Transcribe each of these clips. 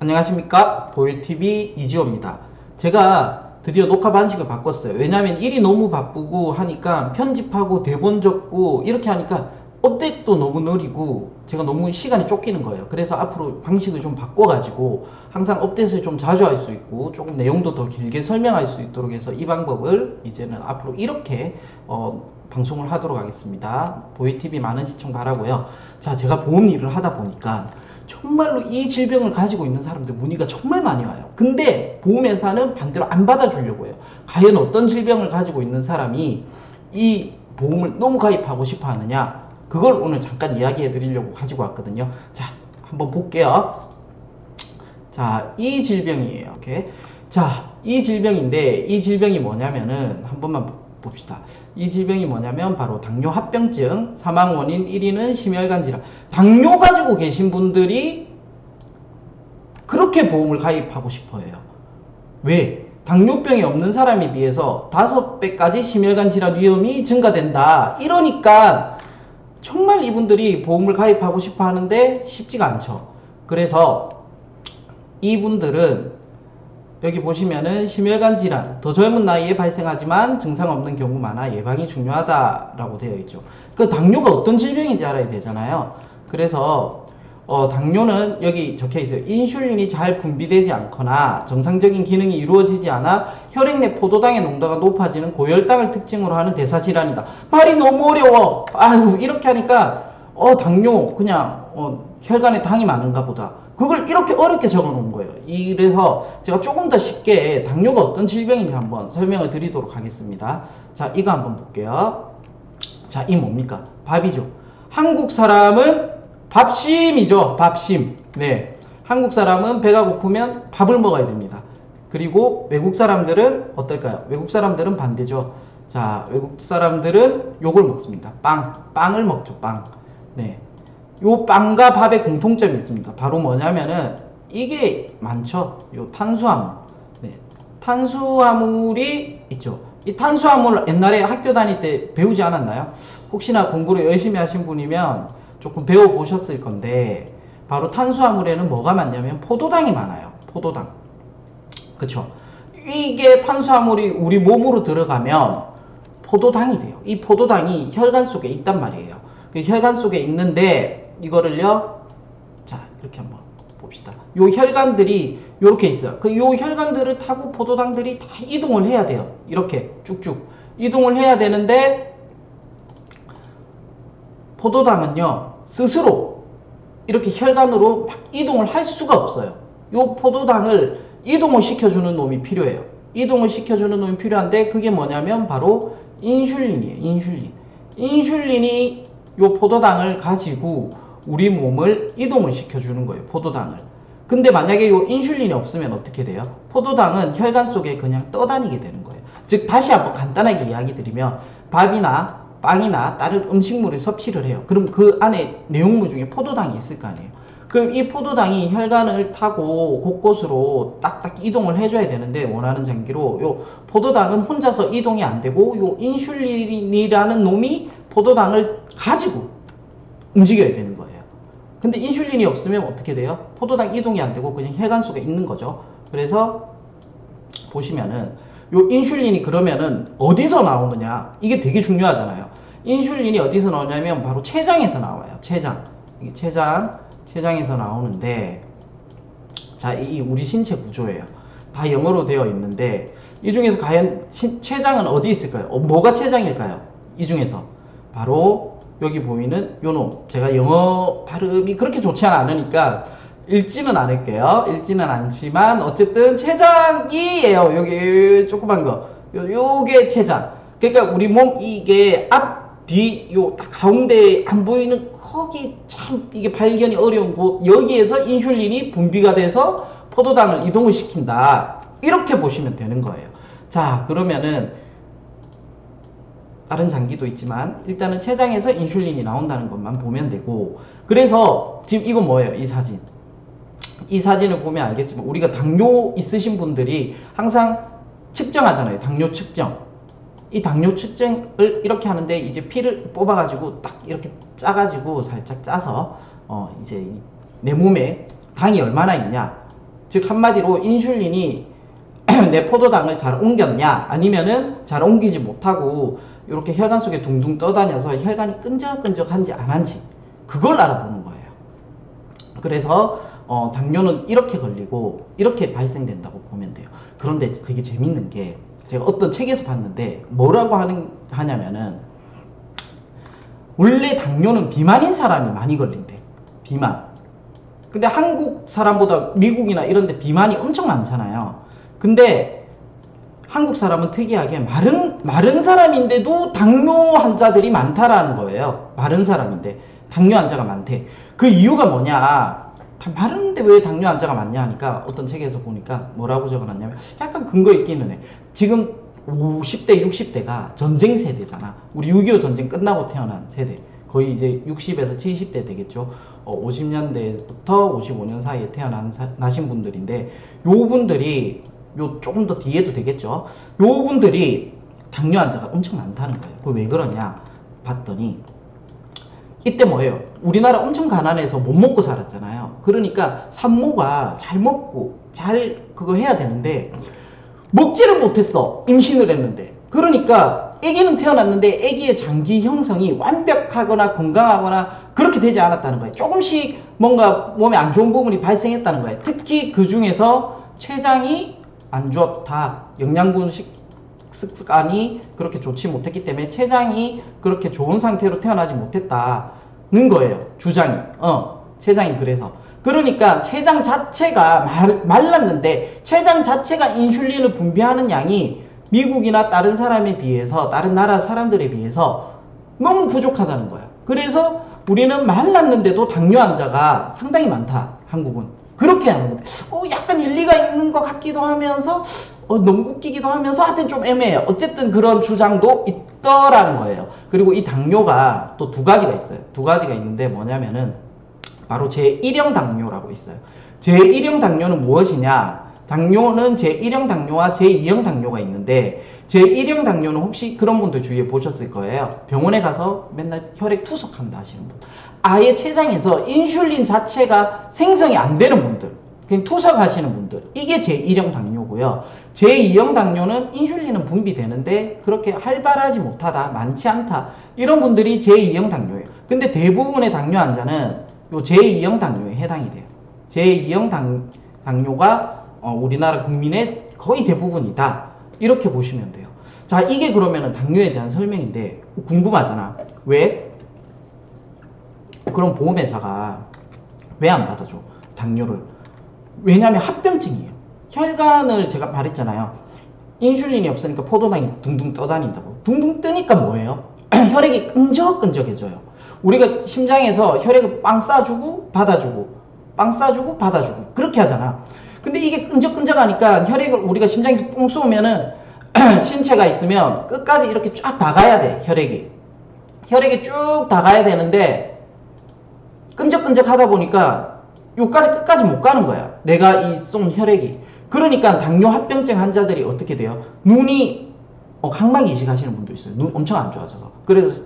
안녕하십니까, 보유TV 이지호입니다. 제가 드디어 녹화 방식을 바꿨어요. 왜냐면 일이 너무 바쁘고 하니까 편집하고 대본 적고 이렇게 하니까 업데이트도 너무 느리고 제가 너무 시간이 쫓기는 거예요. 그래서 앞으로 방식을 좀 바꿔가지고 항상 업데이트를 좀 자주 할 수 있고 조금 내용도 더 길게 설명할 수 있도록 해서 이 방법을 이제는 앞으로 이렇게 방송을 하도록 하겠습니다. 보유TV 많은 시청 바라고요. 자, 제가 보험 일을 하다 보니까 정말로 이 질병을 가지고 있는 사람들 문의가 정말 많이 와요. 근데 보험회사는 반대로 안 받아주려고 해요. 과연 어떤 질병을 가지고 있는 사람이 이 보험을 너무 가입하고 싶어 하느냐, 그걸 오늘 잠깐 이야기해 드리려고 가지고 왔거든요. 자, 한번 볼게요. 자, 이 질병이에요. 오케이. 자, 이 질병인데 이 질병이 뭐냐면은 한 번만 봅시다. 이 질병이 뭐냐면 바로 당뇨 합병증, 사망 원인 1위는 심혈관 질환. 당뇨 가지고 계신 분들이 그렇게 보험을 가입하고 싶어 해요. 왜? 당뇨병이 없는 사람에 비해서 5배까지 심혈관 질환 위험이 증가된다. 이러니까 정말 이분들이 보험을 가입하고 싶어 하는데 쉽지가 않죠. 그래서 이분들은 여기 보시면은 심혈관 질환, 더 젊은 나이에 발생하지만 증상 없는 경우 많아 예방이 중요하다라고 되어 있죠. 그 당뇨가 어떤 질병인지 알아야 되잖아요. 그래서 당뇨는 여기 적혀 있어요. 인슐린이 잘 분비되지 않거나 정상적인 기능이 이루어지지 않아 혈액 내 포도당의 농도가 높아지는 고혈당을 특징으로 하는 대사질환이다. 말이 너무 어려워. 아유, 이렇게 하니까 당뇨 그냥 혈관에 당이 많은가 보다. 그걸 이렇게 어렵게 적어 놓은 거예요. 이래서 제가 조금 더 쉽게 당뇨가 어떤 질병인지 한번 설명을 드리도록 하겠습니다. 자, 이거 한번 볼게요. 자, 이 뭡니까? 밥이죠. 한국 사람은 밥심이죠. 밥심. 네. 한국 사람은 배가 고프면 밥을 먹어야 됩니다. 그리고 외국 사람들은 어떨까요? 외국 사람들은 반대죠. 자, 외국 사람들은 요걸 먹습니다. 빵을 먹죠. 빵. 네. 요 빵과 밥의 공통점이 있습니다. 바로 뭐냐면은 이게 많죠. 요 탄수화물. 네. 탄수화물이 있죠. 이 탄수화물 옛날에 학교 다닐 때 배우지 않았나요? 혹시나 공부를 열심히 하신 분이면 조금 배워보셨을 건데, 바로 탄수화물에는 뭐가 많냐면 포도당이 많아요. 포도당. 그쵸? 이게 탄수화물이 우리 몸으로 들어가면 포도당이 돼요. 이 포도당이 혈관 속에 있단 말이에요. 그 혈관 속에 있는데 이거를요, 자, 이렇게 한번 봅시다. 요 혈관들이 요렇게 있어요. 요 혈관들을 타고 포도당들이 다 이동을 해야 돼요. 이렇게 쭉쭉 이동을 해야 되는데 포도당은요 스스로 이렇게 혈관으로 막 이동을 할 수가 없어요. 요 포도당을 이동을 시켜주는 놈이 필요해요. 이동을 시켜주는 놈이 필요한데 그게 뭐냐면 바로 인슐린이에요. 인슐린이 요 포도당을 가지고 우리 몸을 이동을 시켜주는 거예요. 포도당을. 근데 만약에 요 인슐린이 없으면 어떻게 돼요? 포도당은 혈관 속에 그냥 떠다니게 되는 거예요. 즉, 다시 한번 간단하게 이야기 드리면 밥이나 빵이나 다른 음식물을 섭취를 해요. 그럼 그 안에 내용물 중에 포도당이 있을 거 아니에요. 그럼 이 포도당이 혈관을 타고 곳곳으로 딱딱 이동을 해줘야 되는데, 원하는 장기로 요 포도당은 혼자서 이동이 안 되고 요 인슐린이라는 놈이 포도당을 가지고 움직여야 되는 거예요. 근데 인슐린이 없으면 어떻게 돼요? 포도당 이동이 안 되고 그냥 혈관 속에 있는 거죠. 그래서 보시면은 요 인슐린이 그러면은 어디서 나오느냐, 이게 되게 중요하잖아요. 인슐린이 어디서 나오냐면 바로 췌장에서 나와요. 췌장. 이게 췌장에서 나오는데, 자, 이 우리 신체 구조예요. 다 영어로 되어 있는데 이 중에서 과연 췌장은 어디 있을까요? 뭐가 췌장일까요? 이 중에서 바로 여기 보이는 요놈. 제가 영어 발음이 그렇게 좋지 않으니까 읽지는 않을게요. 읽지는 않지만 어쨌든 췌장이에요. 여기 조그만 거. 요게 췌장. 그러니까 우리 몸 이게 앞, 뒤, 요 딱 가운데 안 보이는 거기 참 이게 발견이 어려운 곳, 여기에서 인슐린이 분비가 돼서 포도당을 이동을 시킨다. 이렇게 보시면 되는 거예요. 자, 그러면은 다른 장기도 있지만 일단은 췌장에서 인슐린이 나온다는 것만 보면 되고, 그래서 지금 이거 뭐예요? 이 사진. 이 사진을 보면 알겠지만 우리가 당뇨 있으신 분들이 항상 측정하잖아요. 당뇨 측정. 이 당뇨 측정을 이렇게 하는데 이제 피를 뽑아가지고 딱 이렇게 짜가지고 살짝 짜서 이제 내 몸에 당이 얼마나 있냐, 즉 한마디로 인슐린이 내 포도당을 잘 옮겼냐 아니면은 잘 옮기지 못하고 이렇게 혈관 속에 둥둥 떠다녀서 혈관이 끈적끈적한지 안 한지 그걸 알아보는 거예요. 그래서 당뇨는 이렇게 걸리고 이렇게 발생된다고 보면 돼요. 그런데 되게 재밌는 게 제가 어떤 책에서 봤는데 뭐라고 하냐면은 원래 당뇨는 비만인 사람이 많이 걸린대. 비만. 근데 한국 사람보다 미국이나 이런 데 비만이 엄청 많잖아요. 근데 한국 사람은 특이하게 마른 사람인데도 당뇨 환자들이 많다라는 거예요. 마른 사람인데 당뇨 환자가 많대. 그 이유가 뭐냐? 다 마른데 왜 당뇨 환자가 많냐 하니까 어떤 책에서 보니까 뭐라고 적어놨냐면 약간 근거 있기는 해. 지금 50대, 60대가 전쟁 세대잖아. 우리 6.25 전쟁 끝나고 태어난 세대. 거의 이제 60에서 70대 되겠죠. 50년대부터 55년 사이에 나신 분들인데 요 분들이 조금 더 뒤에도 되겠죠. 요 분들이 당뇨 환자가 엄청 많다는 거예요. 그거 왜 그러냐 봤더니 이때 뭐예요? 우리나라 엄청 가난해서 못 먹고 살았잖아요. 그러니까 산모가 잘 먹고 잘 그거 해야 되는데 먹지를 못했어. 임신을 했는데. 그러니까 아기는 태어났는데 아기의 장기 형성이 완벽하거나 건강하거나 그렇게 되지 않았다는 거예요. 조금씩 뭔가 몸에 안 좋은 부분이 발생했다는 거예요. 특히 그 중에서 췌장이 안 좋다. 영양분 습관이 그렇게 좋지 못했기 때문에 췌장이 그렇게 좋은 상태로 태어나지 못했다는 거예요. 주장이. 췌장이 그래서. 그러니까 췌장 자체가 말랐는데 췌장 자체가 인슐린을 분비하는 양이 미국이나 다른 사람에 비해서 다른 나라 사람들에 비해서 너무 부족하다는 거야. 그래서 우리는 말랐는데도 당뇨 환자가 상당히 많다. 한국은. 그렇게 하는 건데 약간 일리가 있는 것 같기도 하면서 너무 웃기기도 하면서 하여튼 좀 애매해요. 어쨌든 그런 주장도 있더라는 거예요. 그리고 이 당뇨가 또 두 가지가 있어요. 두 가지가 있는데 뭐냐면은 바로 제1형 당뇨라고 있어요. 제1형 당뇨는 무엇이냐? 당뇨는 제1형 당뇨와 제2형 당뇨가 있는데 제1형 당뇨는 혹시 그런 분들 주위에 보셨을 거예요. 병원에 가서 맨날 혈액 투석한다 하시는 분. 아예 췌장에서 인슐린 자체가 생성이 안 되는 분들. 그냥 투석하시는 분들. 이게 제1형 당뇨고요. 제2형 당뇨는 인슐린은 분비되는데 그렇게 활발하지 못하다, 많지 않다. 이런 분들이 제2형 당뇨예요. 근데 대부분의 당뇨 환자는 요 제2형 당뇨에 해당이 돼요. 제2형 당뇨가 우리나라 국민의 거의 대부분이다. 이렇게 보시면 돼요. 자, 이게 그러면은 당뇨에 대한 설명인데 궁금하잖아. 왜? 그럼 보험회사가 왜 안 받아줘? 당뇨를. 왜냐면 합병증이에요. 혈관을 제가 말했잖아요. 인슐린이 없으니까 포도당이 둥둥 떠다닌다고. 둥둥 뜨니까 뭐예요? 혈액이 끈적끈적해져요. 우리가 심장에서 혈액을 빵 쏴주고 받아주고 빵 쏴주고 받아주고 그렇게 하잖아. 근데 이게 끈적끈적하니까 혈액을 우리가 심장에서 뽕 쏘면은 신체가 있으면 끝까지 이렇게 쫙 다 가야 돼. 혈액이 쭉 다 가야 되는데 끈적끈적하다 보니까 요까지 끝까지 못 가는 거야. 내가 이 쏜 혈액이. 그러니까 당뇨 합병증 환자들이 어떻게 돼요? 눈이 각막 이식하시는 분도 있어요. 눈 엄청 안 좋아져서. 그래서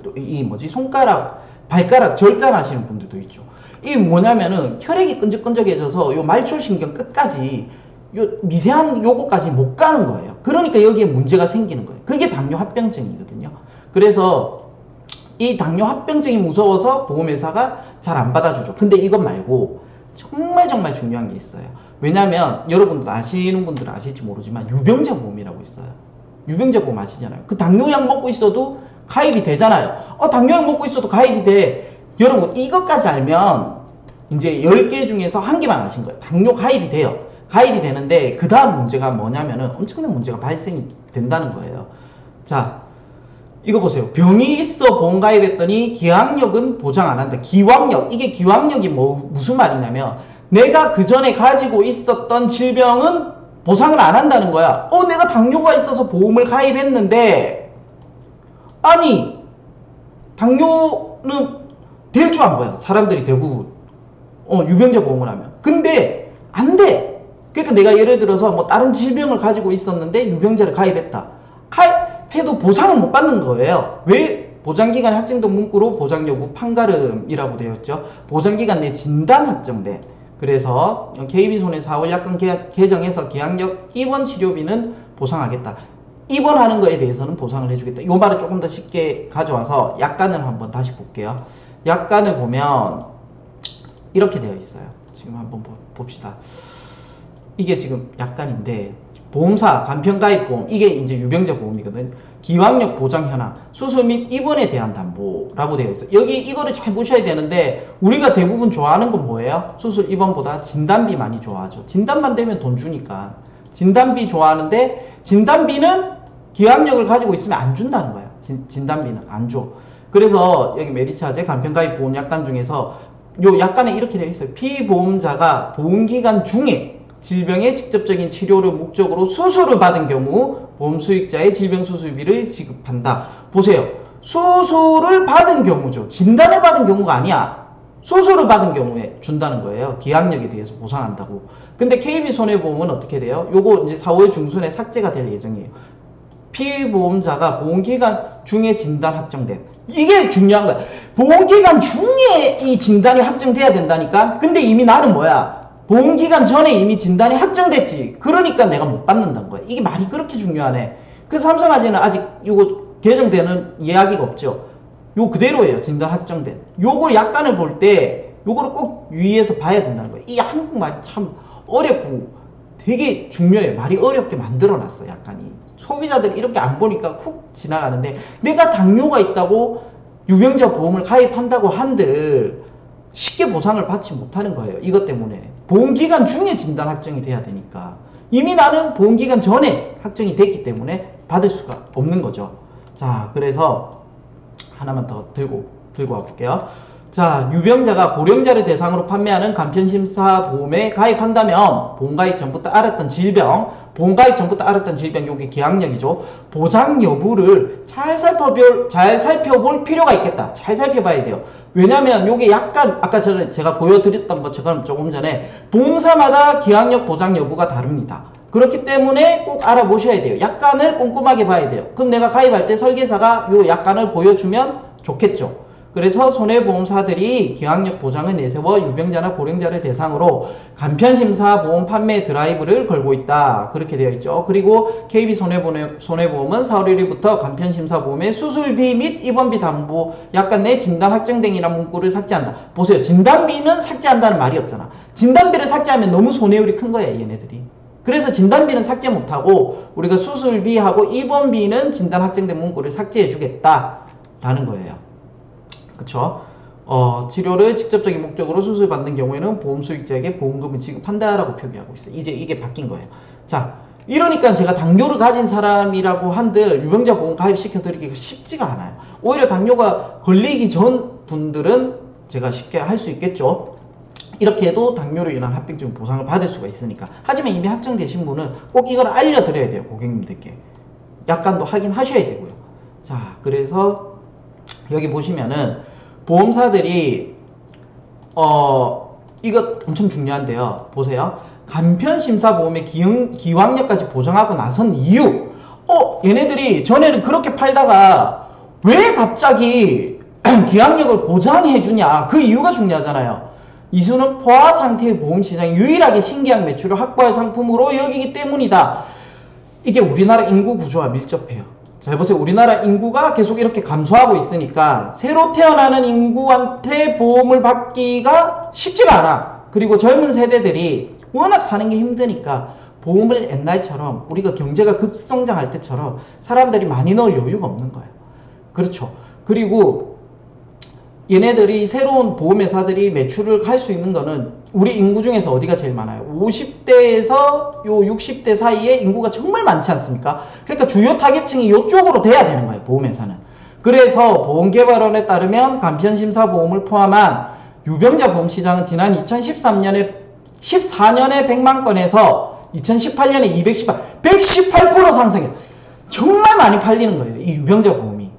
손가락, 발가락 절단하시는 분들도 있죠. 이게 뭐냐면은 혈액이 끈적끈적해져서 요 말초신경 끝까지 요 미세한 요거까지 못 가는 거예요. 그러니까 여기에 문제가 생기는 거예요. 그게 당뇨 합병증이거든요. 그래서 이 당뇨 합병증이 무서워서 보험회사가 잘 안 받아주죠. 근데 이것 말고 정말 중요한 게 있어요. 왜냐면 여러분들 아시는 분들은 아실지 모르지만 유병자 보험이라고 있어요. 유병자 보험 아시잖아요. 그 당뇨약 먹고 있어도 가입이 되잖아요. 당뇨약 먹고 있어도 가입이 돼. 여러분 이것까지 알면 이제 10개 중에서 1개만 아신 거예요. 당뇨 가입이 돼요. 가입이 되는데 그 다음 문제가 뭐냐면은 엄청난 문제가 발생이 된다는 거예요. 자, 이거 보세요. 병이 있어 보험 가입했더니 기왕력은 보장 안 한다. 기왕력. 이게 기왕력이 무슨 말이냐면 내가 그 전에 가지고 있었던 질병은 보상을 안 한다는 거야. 내가 당뇨가 있어서 보험을 가입했는데 아니 당뇨는 될 줄 안 거야. 사람들이 대부분 유병자 보험을 하면. 근데 안 돼. 그러니까 내가 예를 들어서 뭐 다른 질병을 가지고 있었는데 유병자를 가입했다. 가입해도 보상을 못 받는 거예요. 왜? 보장기간 확정된 문구로 보장여부 판가름이라고 되어 있죠. 보장기간 내 진단 확정된 그래서 KB손해 4월 약관 개정해서 기약력 입원 치료비는 보상하겠다. 입원하는 거에 대해서는 보상을 해주겠다. 이 말을 조금 더 쉽게 가져와서 약관을 한번 다시 볼게요. 약관을 보면 이렇게 되어 있어요. 지금 한번 봅시다. 이게 지금 약관인데 보험사 간편가입보험, 이게 이제 유병자 보험이거든. 기왕력 보장 현황, 수술 및 입원에 대한 담보라고 되어 있어요. 여기 이거를 잘 보셔야 되는데 우리가 대부분 좋아하는 건 뭐예요? 수술 입원보다 진단비 많이 좋아하죠. 진단만 되면 돈 주니까 진단비 좋아하는데 진단비는 기왕력을 가지고 있으면 안 준다는 거야. 진단비는 안 줘. 그래서 여기 메리차제 간편가입 보험 약관 중에서 요 약관에 이렇게 되어 있어요. 피보험자가 보험기간 중에 질병의 직접적인 치료를 목적으로 수술을 받은 경우 보험 수익자의 질병 수술비를 지급한다. 보세요. 수술을 받은 경우죠. 진단을 받은 경우가 아니야. 수술을 받은 경우에 준다는 거예요. 기약력에 대해서 보상한다고. 근데 KB손해보험은 어떻게 돼요? 요거 이제 4월 중순에 삭제가 될 예정이에요. 피보험자가 보험기간 중에 진단 확정된, 이게 중요한 거야. 보험기간 중에 이 진단이 확정돼야 된다니까. 근데 이미 나는 뭐야, 보험기간 전에 이미 진단이 확정됐지. 그러니까 내가 못 받는다는 거야. 이게 말이 그렇게 중요하네. 그래서 삼성아재는 아직 이거 개정되는 이야기가 없죠. 요 그대로예요. 진단 확정된 요거 약관을 볼 때 요거를 꼭 유의해서 봐야 된다는 거예요. 이 한국말이 참 어렵고 되게 중요해요. 말이 어렵게 만들어놨어. 약간이 소비자들이 이렇게 안 보니까 훅 지나가는데, 내가 당뇨가 있다고 유병자 보험을 가입한다고 한들 쉽게 보상을 받지 못하는 거예요. 이것 때문에 보험기간 중에 진단 확정이 돼야 되니까. 이미 나는 보험기간 전에 확정이 됐기 때문에 받을 수가 없는 거죠. 자, 그래서 하나만 더 들고 와 볼게요. 자, 유병자가 고령자를 대상으로 판매하는 간편심사 보험에 가입한다면 보험가입 전부터 알았던 질병, 보험가입 전부터 알았던 질병, 요게 기약력이죠. 보장 여부를 잘 살펴볼 필요가 있겠다. 잘 살펴봐야 돼요. 왜냐면 요게 약간 아까 제가 보여드렸던 것처럼 조금 전에 보험사마다 기약력 보장 여부가 다릅니다. 그렇기 때문에 꼭 알아보셔야 돼요. 약관을 꼼꼼하게 봐야 돼요. 그럼 내가 가입할 때 설계사가 요 약관을 보여주면 좋겠죠. 그래서 손해보험사들이 기왕력 보장을 내세워 유병자나 고령자를 대상으로 간편심사 보험 판매 드라이브를 걸고 있다. 그렇게 되어 있죠. 그리고 KB손해보험은 4월 1일부터 간편심사보험의 수술비 및 입원비 담보 약관 내 진단 확정된이라는 문구를 삭제한다. 보세요. 진단비는 삭제한다는 말이 없잖아. 진단비를 삭제하면 너무 손해율이 큰 거야, 얘네들이. 그래서 진단비는 삭제 못하고 우리가 수술비하고 입원비는 진단 확정된 문구를 삭제해 주겠다 라는 거예요. 그쵸? 치료를 직접적인 목적으로 수술받는 경우에는 보험 수익자에게 보험금을 지급한다라고 표기하고 있어요. 이제 이게 바뀐 거예요. 자, 이러니까 제가 당뇨를 가진 사람이라고 한들 유병자 보험 가입시켜 드리기가 쉽지가 않아요. 오히려 당뇨가 걸리기 전 분들은 제가 쉽게 할 수 있겠죠. 이렇게 해도 당뇨로 인한 합병증 보상을 받을 수가 있으니까. 하지만 이미 확정되신 분은 꼭 이걸 알려드려야 돼요. 고객님들께. 약관도 확인하셔야 되고요. 자, 그래서 여기 보시면은 보험사들이 이거 엄청 중요한데요. 보세요. 간편심사보험의 기왕력까지 보장하고 나선 이유. 얘네들이 전에는 그렇게 팔다가 왜 갑자기 기왕력을 보장해 주냐. 그 이유가 중요하잖아요. 이수는 포화 상태의 보험시장이 유일하게 신계약 매출을 확보할 상품으로 여기기 때문이다. 이게 우리나라 인구 구조와 밀접해요. 잘 보세요. 우리나라 인구가 계속 이렇게 감소하고 있으니까 새로 태어나는 인구한테 보험을 받기가 쉽지가 않아. 그리고 젊은 세대들이 워낙 사는 게 힘드니까 보험을 옛날처럼 우리가 경제가 급성장할 때처럼 사람들이 많이 넣을 여유가 없는 거예요. 그렇죠. 그리고 얘네들이 새로운 보험회사들이 매출을 할 수 있는 거는 우리 인구 중에서 어디가 제일 많아요? 50대에서 요 60대 사이에 인구가 정말 많지 않습니까? 그러니까 주요 타겟층이 이쪽으로 돼야 되는 거예요, 보험회사는. 그래서 보험개발원에 따르면 간편심사보험을 포함한 유병자 보험 시장은 지난 2014년에 100만 건에서 2018년에 118% 상승해요. 정말 많이 팔리는 거예요, 이 유병자 보험이.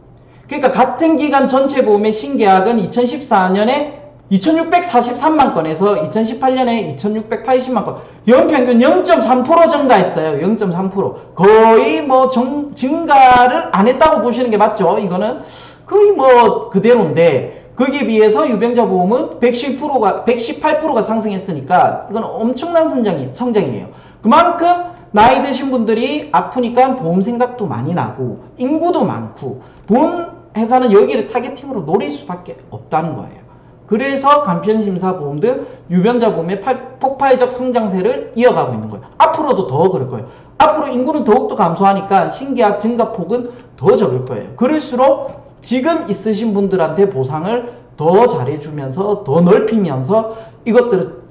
그러니까 같은 기간 전체 보험의 신계약은 2014년에 2643만 건에서 2018년에 2680만 건, 연평균 0.3% 증가했어요. 0.3%. 거의 뭐 증가를 안 했다고 보시는 게 맞죠. 이거는 거의 뭐 그대로인데, 거기에 비해서 유병자 보험은 118%가 상승했으니까 이건 엄청난 성장이에요. 그만큼 나이 드신 분들이 아프니까 보험 생각도 많이 나고 인구도 많고 보험 회사는 여기를 타겟팅으로 노릴 수밖에 없다는 거예요. 그래서 간편심사 보험 등 유변자 보험의 폭발적 성장세를 이어가고 있는 거예요. 앞으로도 더 그럴 거예요. 앞으로 인구는 더욱더 감소하니까 신계약 증가폭은 더 적을 거예요. 그럴수록 지금 있으신 분들한테 보상을 더 잘해주면서 더 넓히면서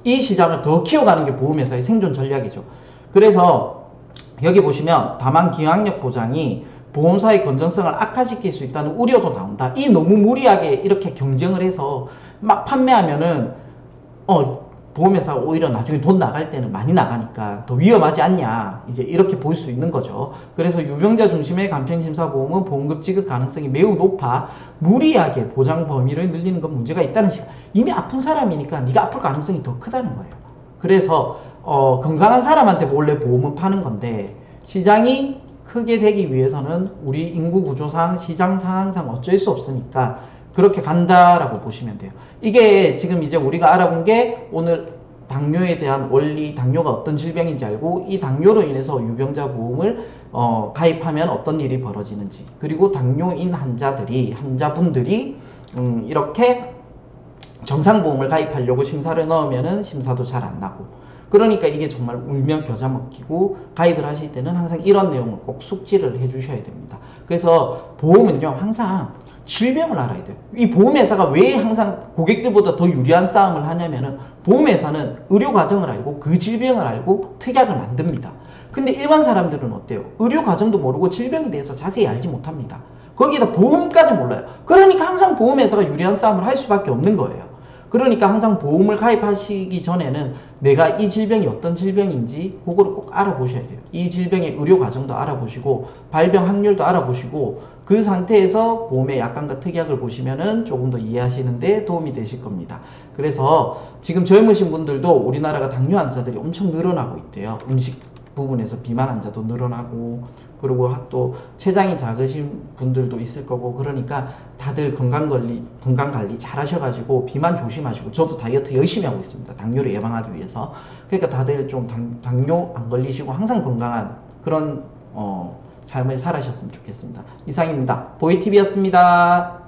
이 시장을 더 키워가는 게 보험회사의 생존 전략이죠. 그래서 여기 보시면 다만 기왕력 보장이 보험사의 건전성을 악화시킬 수 있다는 우려도 나온다. 이 너무 무리하게 이렇게 경쟁을 해서 막 판매하면은 보험회사가 오히려 나중에 돈 나갈 때는 많이 나가니까 더 위험하지 않냐, 이제 이렇게 볼 수 있는 거죠. 그래서 유병자 중심의 간편심사보험은 보험금 지급 가능성이 매우 높아 무리하게 보장 범위를 늘리는 건 문제가 있다는 시각. 이미 아픈 사람이니까 네가 아플 가능성이 더 크다는 거예요. 그래서 건강한 사람한테 몰래 보험은 파는 건데, 시장이 크게 되기 위해서는 우리 인구 구조상 시장 상황상 어쩔 수 없으니까 그렇게 간다라고 보시면 돼요. 이게 지금 이제 우리가 알아본 게 오늘 당뇨에 대한 원리, 당뇨가 어떤 질병인지 알고 이 당뇨로 인해서 유병자 보험을 가입하면 어떤 일이 벌어지는지, 그리고 당뇨인 환자분들이 이렇게 정상보험을 가입하려고 심사를 넣으면은 심사도 잘 안 나고, 그러니까 이게 정말 울며 겨자 먹기고, 가입을 하실 때는 항상 이런 내용을 꼭 숙지를 해 주셔야 됩니다. 그래서 보험은요, 항상 질병을 알아야 돼요. 이 보험회사가 왜 항상 고객들보다 더 유리한 싸움을 하냐면은, 보험회사는 의료 과정을 알고 그 질병을 알고 특약을 만듭니다. 근데 일반 사람들은 어때요? 의료 과정도 모르고 질병에 대해서 자세히 알지 못합니다. 거기에다 보험까지 몰라요. 그러니까 항상 보험회사가 유리한 싸움을 할 수밖에 없는 거예요. 그러니까 항상 보험을 가입하시기 전에는 내가 이 질병이 어떤 질병인지 그거를 꼭 알아보셔야 돼요. 이 질병의 의료 과정도 알아보시고 발병 확률도 알아보시고, 그 상태에서 보험의 약관과 특약을 보시면은 조금 더 이해하시는데 도움이 되실 겁니다. 그래서 지금 젊으신 분들도 우리나라가 당뇨 환자들이 엄청 늘어나고 있대요. 음식 부분에서 비만 환자도 늘어나고, 그리고 또 체장이 작으신 분들도 있을 거고, 그러니까 다들 건강관리 잘 하셔가지고 비만 조심하시고, 저도 다이어트 열심히 하고 있습니다. 당뇨를 예방하기 위해서. 그러니까 다들 좀 당뇨 안 걸리시고 항상 건강한 그런 삶을 살아셨으면 좋겠습니다. 이상입니다. 보이TV였습니다.